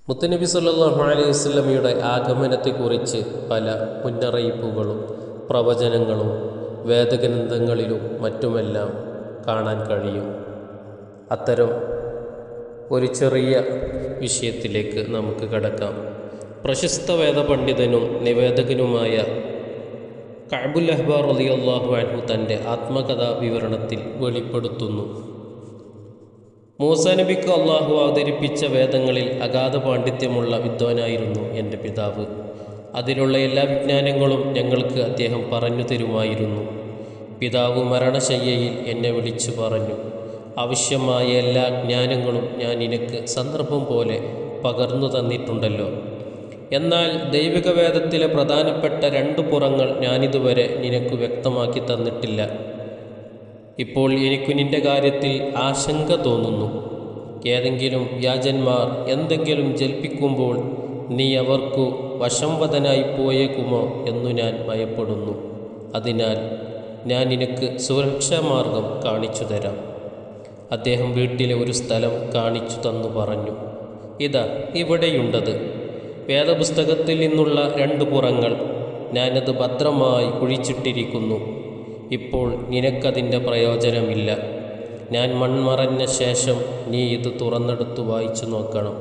മുത്തുനബി സല്ലല്ലാഹു അലൈഹി വസല്ലമയുടെ ആഗമനത്തെക്കുറിച്ച് പല മുന്നറിയിപ്പുകളും പ്രവചനങ്ങളും വേദഗ്രന്ഥങ്ങളിലും മറ്റുമെല്ലാം കാണാൻ കഴിയും. അത്തരം ഒരു ചെറിയ വിഷയത്തിലേക്ക് നമുക്ക് കടക്കാം. പ്രശസ്ത വേദപണ്ഡിതനും നിവേദകനുമായ കഅബുൽ അഹ്ബാർ റളിയല്ലാഹു അൻഹു തൻ്റെ ആത്മകഥാ വിവരണത്തിൽ വെളിപ്പെടുത്തുന്നു. മൂസാ നബിക്ക് അള്ളാഹു അവതരിപ്പിച്ച വേദങ്ങളിൽ അഗാധ പാണ്ഡിത്യമുള്ള വിദ്വാനായിരുന്നു എൻ്റെ പിതാവ്. അതിലുള്ള എല്ലാ വിജ്ഞാനങ്ങളും ഞങ്ങൾക്ക് അദ്ദേഹം പറഞ്ഞു തരുമായിരുന്നു. പിതാവ് മരണശയ്യയിൽ എന്നെ വിളിച്ചു പറഞ്ഞു, ആവശ്യമായ എല്ലാ ജ്ഞാനങ്ങളും ഞാൻ നിനക്ക് സന്ദർഭം പോലെ പകർന്നു തന്നിട്ടുണ്ടല്ലോ. എന്നാൽ ദൈവിക വേദത്തിലെ പ്രധാനപ്പെട്ട 2 പുറങ്ങൾ ഞാനിതുവരെ നിനക്ക് വ്യക്തമാക്കി തന്നിട്ടില്ല. ഇപ്പോൾ എനിക്ക് നിന്റെ കാര്യത്തിൽ ആശങ്ക തോന്നുന്നു. ഏതെങ്കിലും വ്യാജന്മാർ എന്തെങ്കിലും ജൽപ്പിക്കുമ്പോൾ നീ അവർക്കു വശംവദനായി പോയേക്കുമോ എന്നു ഞാൻ ഭയപ്പെടുന്നു. അതിനാൽ ഞാൻ നിനക്ക് സുരക്ഷാമാർഗം കാണിച്ചു തരാം. അദ്ദേഹം വീട്ടിലെ ഒരു സ്ഥലം കാണിച്ചു തന്നു പറഞ്ഞു, ഇതാ ഇവിടെയുണ്ടത്. വേദപുസ്തകത്തിൽ നിന്നുള്ള 2 പുറങ്ങൾ. ഞാനത് ഭദ്രമായി കുഴിച്ചിട്ടിരിക്കുന്നു. ഇപ്പോൾ നിനക്കതിൻ്റെ പ്രയോജനമില്ല. ഞാൻ മൺമറഞ്ഞ ശേഷം നീ ഇത് തുറന്നെടുത്ത് വായിച്ചു നോക്കണം.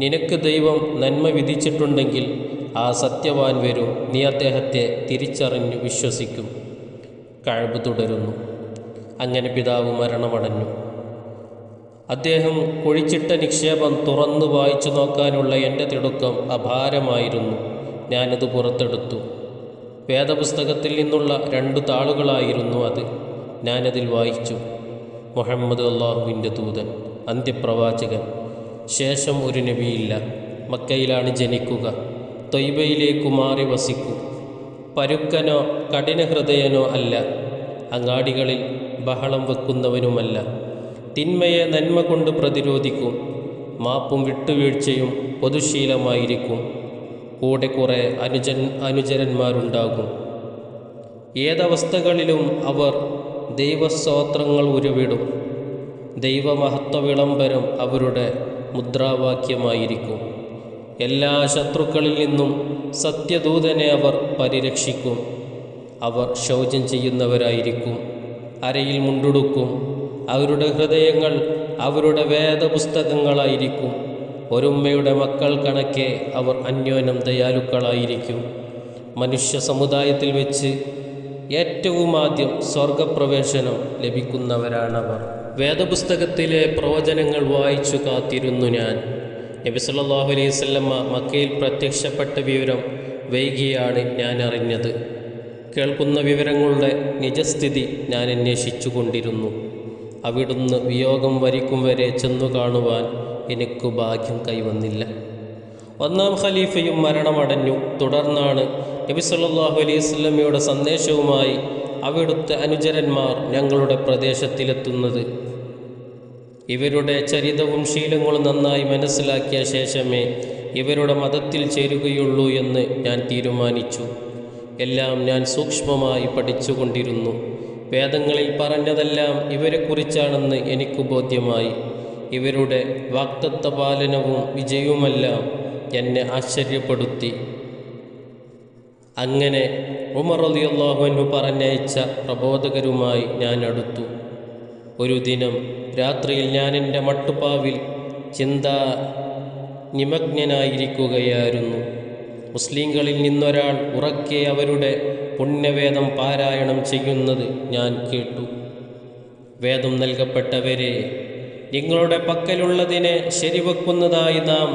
നിനക്ക് ദൈവം നന്മ വിധിച്ചിട്ടുണ്ടെങ്കിൽ ആ സത്യവാൻ വരും, നീ അദ്ദേഹത്തെ തിരിച്ചറിഞ്ഞു വിശ്വസിക്കും. കഅബ് തുടരുന്നു. അങ്ങനെ പിതാവ് മരണമടഞ്ഞു. അദ്ദേഹം കുഴിച്ചിട്ട നിക്ഷേപം തുറന്നു വായിച്ചു നോക്കാനുള്ള എൻ്റെ തിടുക്കം അപാരമായിരുന്നു. ഞാനത് പുറത്തെടുത്തു. വേദപുസ്തകത്തിൽ നിന്നുള്ള 2 താളുകളായിരുന്നു അത്. ഞാനതിൽ വായിച്ചു, മുഹമ്മദ് അള്ളാഹുവിൻ്റെ ദൂതൻ, അന്ത്യപ്രവാചകൻ, ശേഷം ഒരു നബിയില്ല. മക്കയിലാണ് ജനിക്കുക. ത്വയ്ബയിലേക്കു മാറി വസിക്കും. പരുക്കനോ കഠിനഹൃദയനോ അല്ല. അങ്ങാടികളിൽ ബഹളം വെക്കുന്നവനുമല്ല. തിന്മയെ നന്മ കൊണ്ട് പ്രതിരോധിക്കും. മാപ്പും വിട്ടുവീഴ്ചയും പൊതുശീലമായിരിക്കും. കൂടെ കുറേ അനുചരന്മാരുണ്ടാകും. ഏതവസ്ഥകളിലും അവർ ദൈവസ്തോത്രങ്ങൾ ഉരുവിടും. ദൈവമഹത്വ വിളംബരം അവരുടെ മുദ്രാവാക്യമായിരിക്കും. എല്ലാ ശത്രുക്കളിൽ നിന്നും സത്യദൂതനെ അവർ പരിരക്ഷിക്കും. അവർ ശൗചം ചെയ്യുന്നവരായിരിക്കും. അരയിൽ മുണ്ടുടുക്കും. അവരുടെ ഹൃദയങ്ങൾ അവരുടെ വേദപുസ്തകങ്ങളായിരിക്കും. ഒരുമ്മയുടെ മക്കൾ കണക്കെ അവർ അന്യോന്യം ദയാലുക്കളായിരിക്കും. മനുഷ്യ സമുദായത്തിൽ വെച്ച് ഏറ്റവും ആദ്യം സ്വർഗപ്രവേശനം ലഭിക്കുന്നവരാണവർ. വേദപുസ്തകത്തിലെ പ്രവചനങ്ങൾ വായിച്ചു കാത്തിരുന്നു ഞാൻ. നബി സല്ലല്ലാഹു അലൈഹി വസല്ലമ മക്കയിൽ പ്രത്യക്ഷപ്പെട്ട വിവരം വൈകിയാണ് ഞാൻ അറിഞ്ഞത്. കേൾക്കുന്ന വിവരങ്ങളുടെ നിജസ്ഥിതി ഞാൻ അന്വേഷിച്ചു കൊണ്ടിരുന്നു. അവിടുന്ന് വിയോഗം വരിക്കും വരെ ചെന്നു കാണുവാൻ എനിക്ക് ഭാഗ്യം കൈവന്നില്ല. 1-ാം ഖലീഫയും മരണമടഞ്ഞു. തുടർന്നാണ് നബി സല്ലല്ലാഹു അലൈഹി വസല്ലമയുടെ സന്ദേശവുമായി അവിടുത്തെ അനുചരന്മാർ ഞങ്ങളുടെ പ്രദേശത്തിലെത്തുന്നത്. ഇവരുടെ ചരിതവും ശീലങ്ങളും നന്നായി മനസ്സിലാക്കിയ ശേഷമേ ഇവരുടെ മതത്തിൽ ചേരുകയുള്ളൂ എന്ന് ഞാൻ തീരുമാനിച്ചു. എല്ലാം ഞാൻ സൂക്ഷ്മമായി പഠിച്ചുകൊണ്ടിരുന്നു. വേദങ്ങളിൽ പറഞ്ഞതെല്ലാം ഇവരെക്കുറിച്ചാണെന്ന് എനിക്ക് ബോധ്യമായി. ഇവരുടെ വാഗ്ദത്ത പാലനവും വിജയവുമെല്ലാം എന്നെ ആശ്ചര്യപ്പെടുത്തി. അങ്ങനെ ഉമർ റളിയല്ലാഹു അൻഹു പറഞ്ഞയച്ച പ്രബോധകരുമായി ഞാൻ അടുത്തു. ഒരു ദിനം രാത്രിയിൽ ഞാൻ എൻ്റെ മട്ടുപ്പാവിൽ ചിന്താ നിമഗ്നനായിരിക്കുകയായിരുന്നു. മുസ്ലിങ്ങളിൽ നിന്നൊരാൾ ഉറക്കെ അവരുടെ പുണ്യവേദം പാരായണം ചെയ്യുന്നത് ഞാൻ കേട്ടു. വേദം നൽകപ്പെട്ടവരെ, നിങ്ങളുടെ പക്കലുള്ളതിനെ ശരിവെക്കുന്നതായി നാം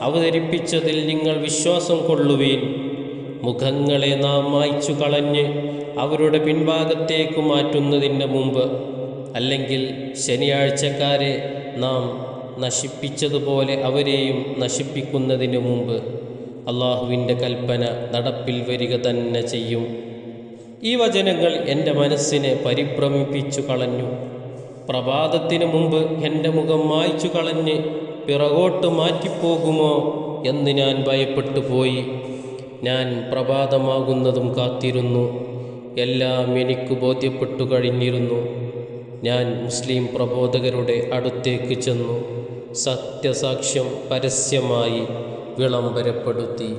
അവതരിപ്പിച്ചതിൽ നിങ്ങൾ വിശ്വാസം കൊള്ളുവീൻ. മുഖങ്ങളെ നാം മായ്ച്ചു കളഞ്ഞ് അവരുടെ പിൻഭാഗത്തേക്ക് മാറ്റുന്നതിന് മുമ്പ്, അല്ലെങ്കിൽ ശനിയാഴ്ചക്കാരെ നാം നശിപ്പിച്ചതുപോലെ അവരെയും നശിപ്പിക്കുന്നതിന് മുമ്പ് അള്ളാഹുവിൻ്റെ കൽപ്പന നടപ്പിൽ വരിക തന്നെ ചെയ്യും. ഈ വചനങ്ങൾ എൻ്റെ മനസ്സിനെ പരിഭ്രമിപ്പിച്ചു കളഞ്ഞു. പ്രഭാതത്തിന് മുമ്പ് എൻ്റെ മുഖം മായ്ച്ചു കളഞ്ഞ് പിറകോട്ട് മാറ്റിപ്പോകുമോ എന്ന് ഞാൻ ഭയപ്പെട്ടു പോയി. ഞാൻ പ്രഭാതമാകുന്നതും കാത്തിരുന്നു. എല്ലാം എനിക്ക് ബോധ്യപ്പെട്ടു കഴിഞ്ഞിരുന്നു. ഞാൻ മുസ്ലിം പ്രബോധകരുടെ അടുത്തേക്ക് ചെന്നു. സത്യസാക്ഷ്യം പരസ്യമായി വിളംബരപ്പെടുത്തി.